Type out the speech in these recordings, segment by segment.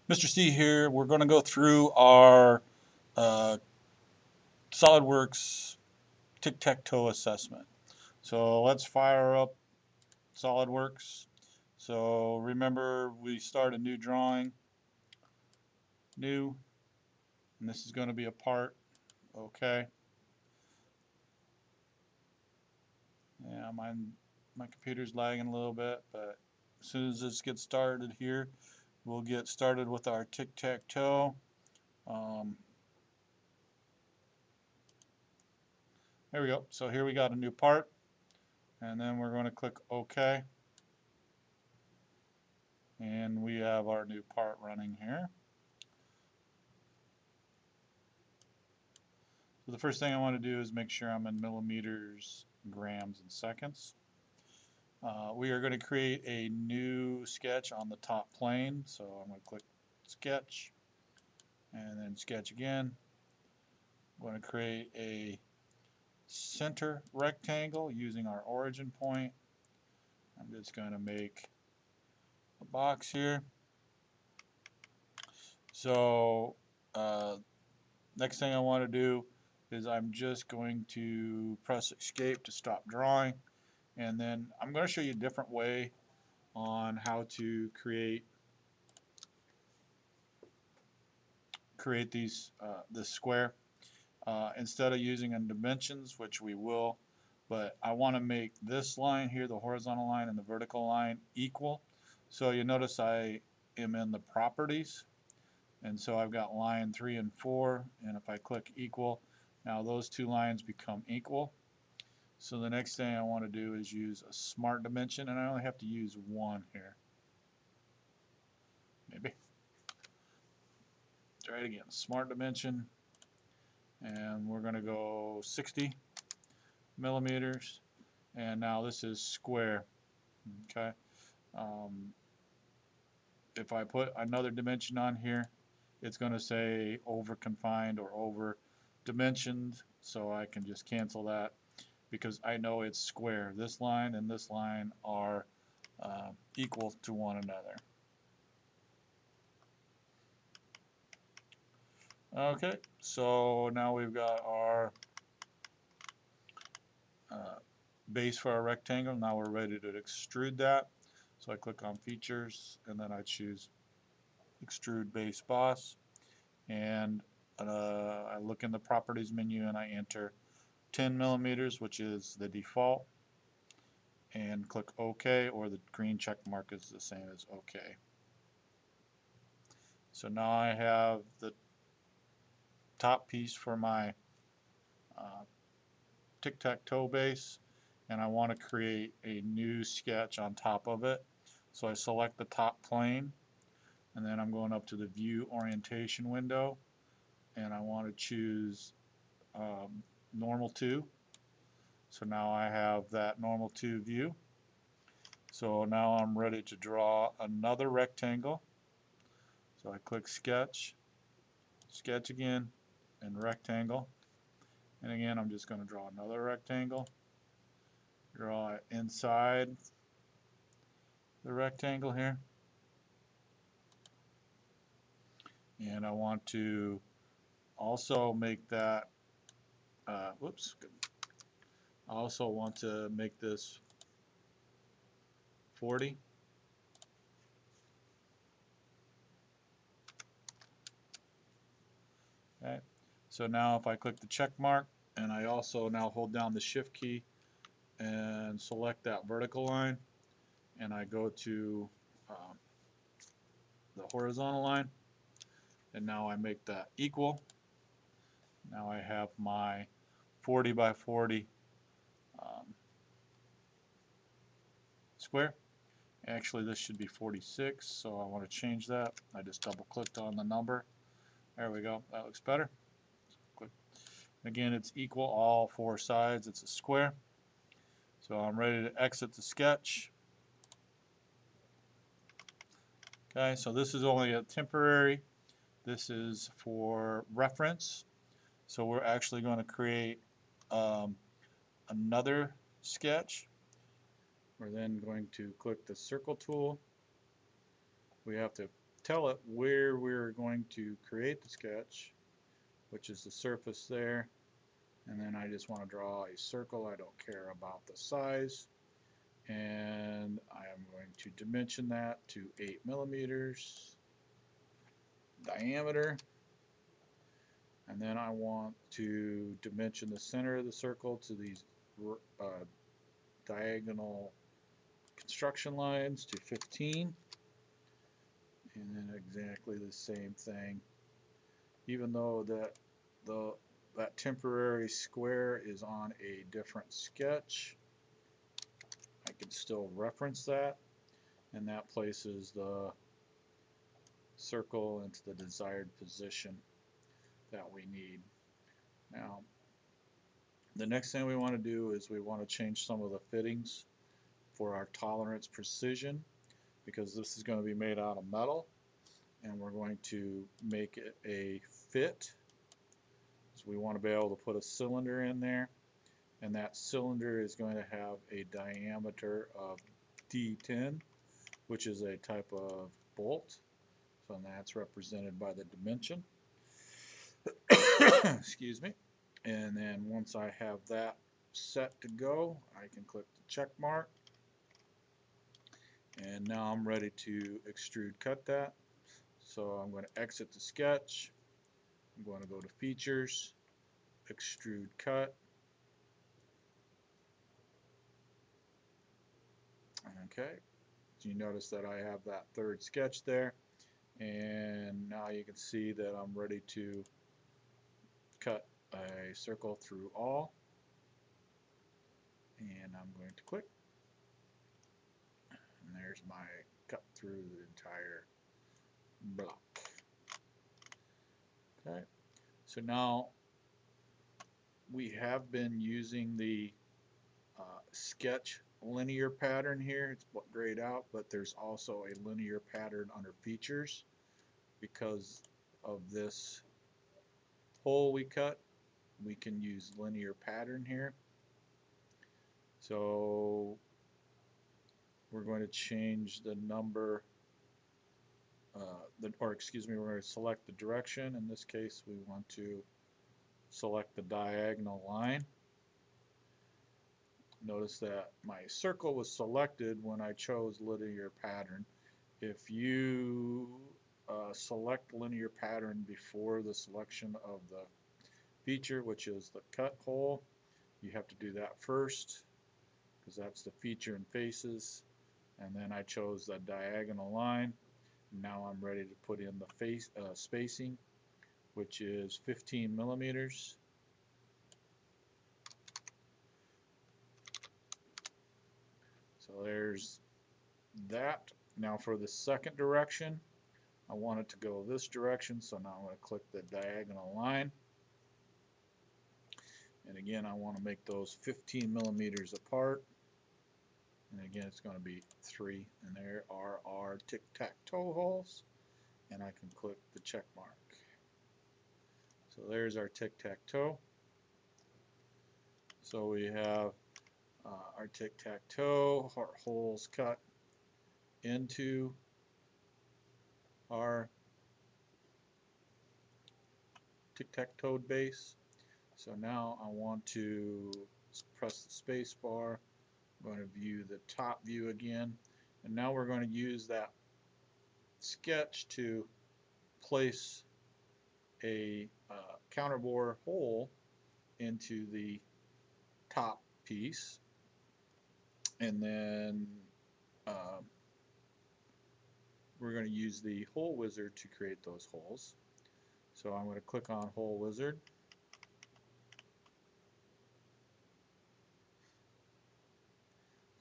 Mr. C here. We're going to go through our uh, Solidworks TicTacToe assessment. So let's fire up Solidworks. So remember, we start a new drawing, new, and this is going to be a part. Okay. Yeah, my computer's lagging a little bit, but as soon as this gets started here, we'll get started with our TicTacToe. Um, there we go. So here we got a new part, and then we're going to click OK. And we have our new part running here. So the first thing I want to do is make sure I'm in millimeters, grams, and seconds. We are going to create a new sketch on the top plane. So I'm going to click sketch and then sketch again. I'm going to create a center rectangle using our origin point. I'm just going to make a box here. So next thing I want to do is I'm just going to press escape to stop drawing, and then I'm going to show you a different way on how to create these this square instead of using in dimensions, which we will, but I want to make this line here, the horizontal line and the vertical line, equal. So you notice I am in the properties, and so I've got line 3 and 4, and if I click equal, now those two lines become equal. So the next thing I want to do is use a smart dimension, and I only have to use one here. Maybe. Try it again. Smart dimension, and we're going to go 60 millimeters, and now this is square. Okay. Um, if I put another dimension on here, it's going to say over confined or over dimensioned, so I can just cancel that because I know it's square. This line and this line are equal to one another. Okay, so now we've got our base for our rectangle. Now we're ready to extrude that. So I click on features and then I choose extrude base boss, and I look in the properties menu and I enter 10 millimeters, which is the default, and click OK, or the green check mark is the same as OK. So now I have the top piece for my TicTacToe base, and I want to create a new sketch on top of it. So I select the top plane, and then I'm going up to the view orientation window, and I want to choose normal to. So now I have that normal to view. So now I'm ready to draw another rectangle. So I click sketch, sketch again, and rectangle. And again, I'm just going to draw another rectangle. Draw it inside the rectangle here. And I want to also make that, whoops, I also want to make this 40. Okay, so now if I click the check mark, and I also now hold down the shift key and select that vertical line, and I go to the horizontal line, and now I make that equal. Now I have my 40 by 40 square. Actually, this should be 46, so I want to change that. I just double clicked on the number. There we go. That looks better. Click. Again, it's equal all four sides. It's a square. So I'm ready to exit the sketch. Okay, so this is only a temporary. This is for reference. So we're actually going to create another sketch. We're then going to click the circle tool. We have to tell it where we're going to create the sketch, which is the surface there. And then I just want to draw a circle. I don't care about the size. And I am going to dimension that to 8 millimeters diameter. And then I want to dimension the center of the circle to these diagonal construction lines to 15. And then exactly the same thing. Even though that temporary square is on a different sketch, I can still reference that, and that places the circle into the desired position that we need. Now, the next thing we want to do is we want to change some of the fittings for our tolerance precision, because this is going to be made out of metal, and we're going to make it a fit. So we want to be able to put a cylinder in there, and that cylinder is going to have a diameter of D10, which is a type of bolt. So that's represented by the dimension. Excuse me. And then once I have that set to go, I can click the check mark. And now I'm ready to extrude cut that. So I'm going to exit the sketch. I'm going to go to Features, Extrude Cut. Okay, so you notice that I have that third sketch there, and now you can see that I'm ready to cut a circle through all, and I'm going to click, and there's my cut through the entire block. Okay, so now we have been using the sketch linear pattern here. It's grayed out, but there's also a linear pattern under features because of this hole we cut. We can use linear pattern here. So we're going to change the number, we're going to select the direction. In this case, we want to select the diagonal line. Notice that my circle was selected when I chose linear pattern. If you select linear pattern before the selection of the feature, which is the cut hole, you have to do that first because that's the feature and faces. And then I chose the diagonal line. Now I'm ready to put in the face spacing, which is 15 millimeters. So there's that. Now for the second direction, I want it to go this direction, so now I'm going to click the diagonal line. And again, I want to make those 15 millimeters apart. And again, it's going to be 3. And there are our tic-tac-toe holes. And I can click the check mark. So there's our tic-tac-toe. So we have our tic-tac-toe holes cut into our tic-tac-toe base. So now I want to press the space bar. I'm going to view the top view again, and now we're going to use that sketch to place a counterbore hole into the top piece, and then we're going to use the hole wizard to create those holes. So I'm going to click on hole wizard.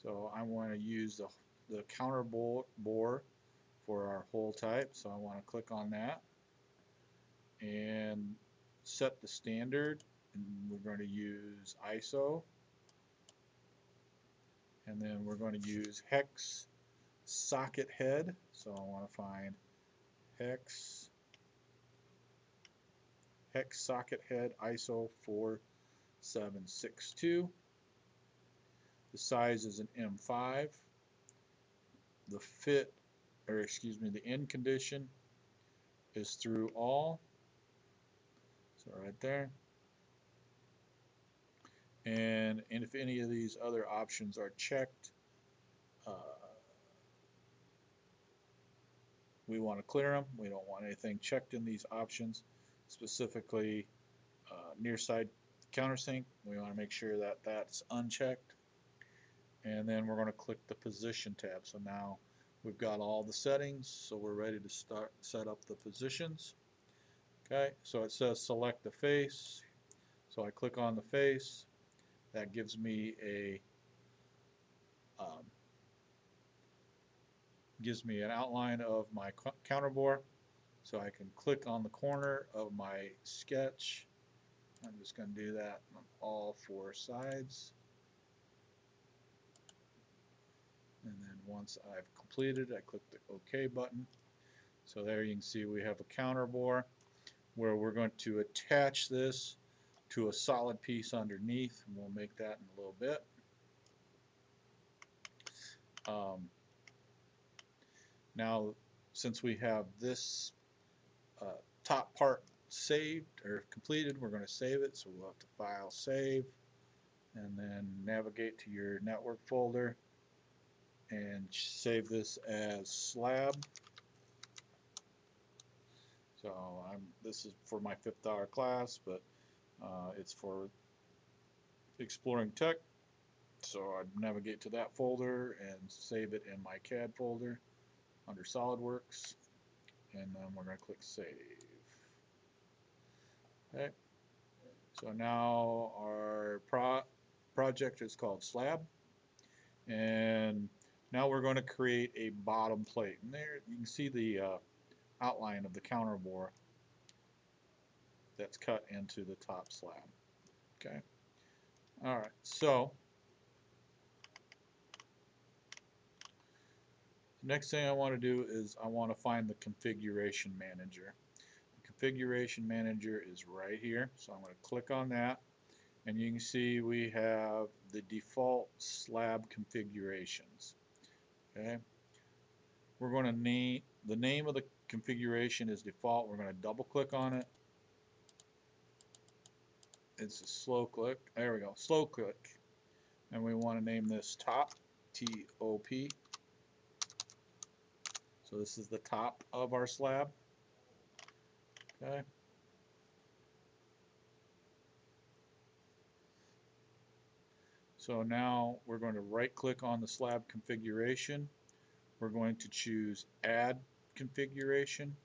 So I want to use the counter bore for our hole type. So I want to click on that and set the standard. And we're going to use ISO. And then we're going to use hex socket head. So I want to find hex socket head ISO 4762. The size is an M5. The fit or excuse me, the end condition is through all. So right there. And if any of these other options are checked, we want to clear them. We don't want anything checked in these options, specifically near side countersink. We want to make sure that that's unchecked. And then we're going to click the position tab. So now we've got all the settings, so we're ready to start set up the positions. Okay, so it says select the face. So I click on the face. That gives me an outline of my counterbore. So I can click on the corner of my sketch. I'm just going to do that on all four sides. And then once I've completed, I click the OK button. So there you can see we have a counterbore where we're going to attach this to a solid piece underneath, and we'll make that in a little bit. Now, since we have this top part saved or completed, we're going to save it. So we'll have to File, Save, and then navigate to your network folder and save this as Slab. So this is for my 5th hour class, but it's for exploring tech. So I'd navigate to that folder and save it in my CAD folder under Solidworks, and then we're going to click Save. Okay. So now our project is called Slab, and now we're going to create a bottom plate. And there you can see the outline of the counterbore that's cut into the top slab. Okay. All right. So the next thing I want to do is I want to find the configuration manager. The configuration manager is right here. So I'm going to click on that, and you can see we have the default slab configurations. Okay. We're going to name the name of the configuration is default. We're going to double click on it. It's a slow click. There we go. Slow click. And we want to name this top, T-O-P. So this is the top of our slab. Okay. So now we're going to right click on the slab configuration. We're going to choose Add Configuration.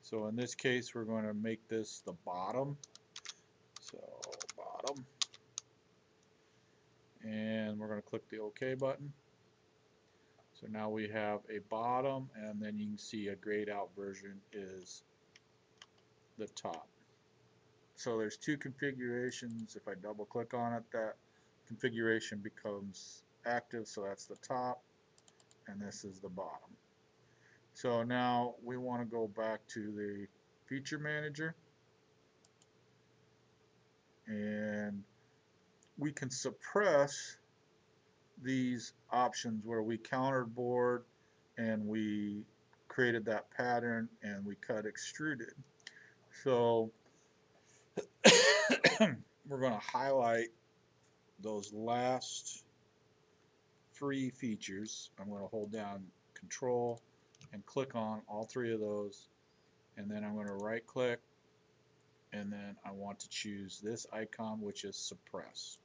So in this case, we're going to make this the bottom. So bottom. And we're going to click the OK button. So now we have a bottom, and then you can see a grayed out version is the top. So there's two configurations. If I double click on it, that configuration becomes active, so that's the top, and this is the bottom. So now we want to go back to the feature manager, and we can suppress these options where we counterbored and we created that pattern and we cut extruded. So we're going to highlight those last 3 features. I'm going to hold down Control and click on all 3 of those, and then I'm going to right click, and then I want to choose this icon, which is suppress.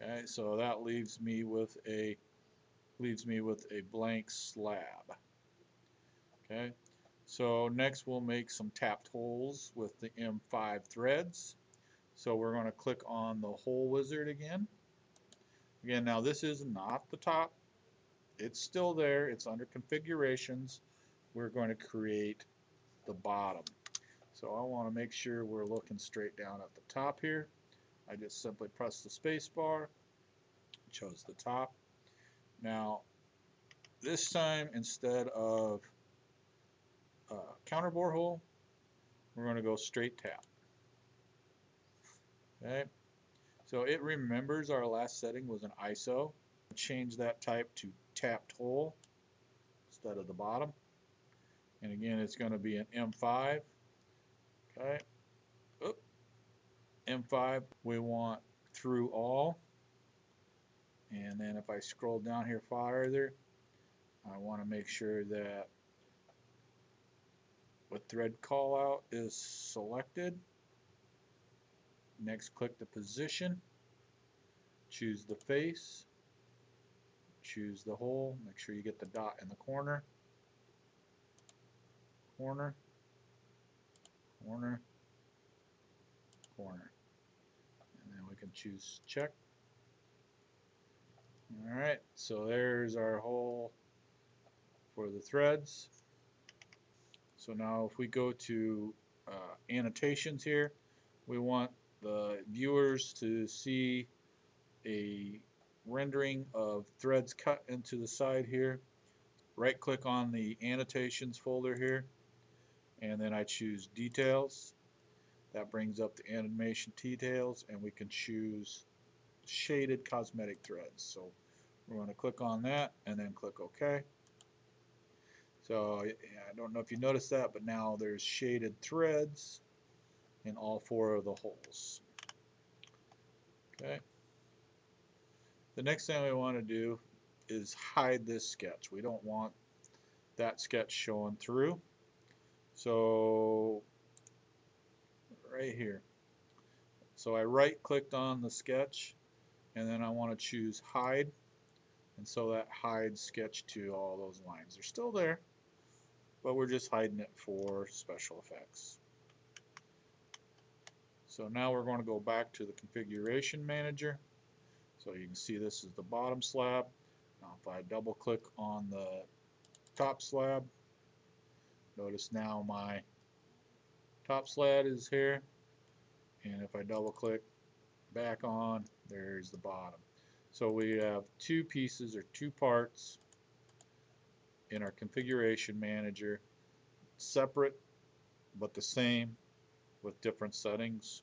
Okay, so that leaves me with a blank slab. Okay, so next we'll make some tapped holes with the M5 threads. So we're going to click on the hole wizard again. Again, now this is not the top. It's still there. It's under configurations. We're going to create the bottom. So I want to make sure we're looking straight down at the top here. I just simply press the space bar, chose the top. Now this time, instead of counterbore hole, we're going to go straight tap. Okay, so it remembers our last setting was an ISO. Change that type to tapped hole, instead of the bottom. And again, it's going to be an M5. Okay. Oop. M5, we want through all. And then if I scroll down here farther, I want to make sure that what thread callout is selected. Next, click the position. Choose the face. Choose the hole. Make sure you get the dot in the corner. Corner. Corner. Corner. And then we can choose check. Alright, so there's our hole for the threads. So now if we go to annotations here, we want the viewers to see a rendering of threads cut into the side here. Right click on the annotations folder here, and then I choose details. That brings up the animation details, and we can choose shaded cosmetic threads. So we're going to click on that and then click OK. So I don't know if you noticed that, but now there's shaded threads in all 4 of the holes. Okay. The next thing we want to do is hide this sketch. We don't want that sketch showing through. So right here. So I right clicked on the sketch, and then I want to choose hide, and so that hides sketch to all those lines. They're still there, but we're just hiding it for special effects. So now we're going to go back to the configuration manager. So you can see this is the bottom slab. Now if I double click on the top slab, notice now my top slab is here, and if I double click back on, there's the bottom. So we have 2 pieces or 2 parts in our configuration manager, separate but the same with different settings.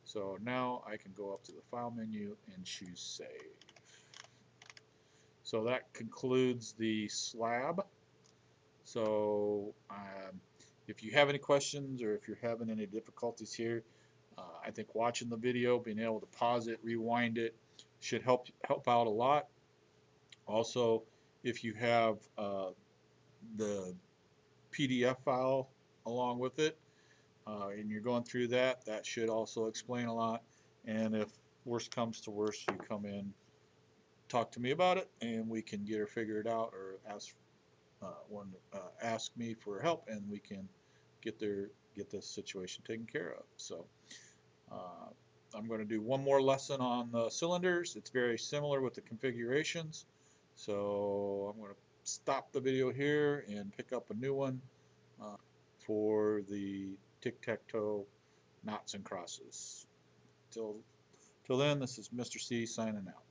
So now I can go up to the file menu and choose save. So that concludes the slab. So if you have any questions or if you're having any difficulties here, I think watching the video, being able to pause it, rewind it, should help out a lot. Also, if you have the PDF file along with it, and you're going through that, that should also explain a lot. And if worst comes to worst, you come in, talk to me about it, and we can get her figured out, or ask me for help, and we can get this situation taken care of. So I'm going to do one more lesson on the cylinders. It's very similar with the configurations. So I'm going to stop the video here and pick up a new one for the TicTacToe knots and crosses. Till then, this is Mr. C signing out.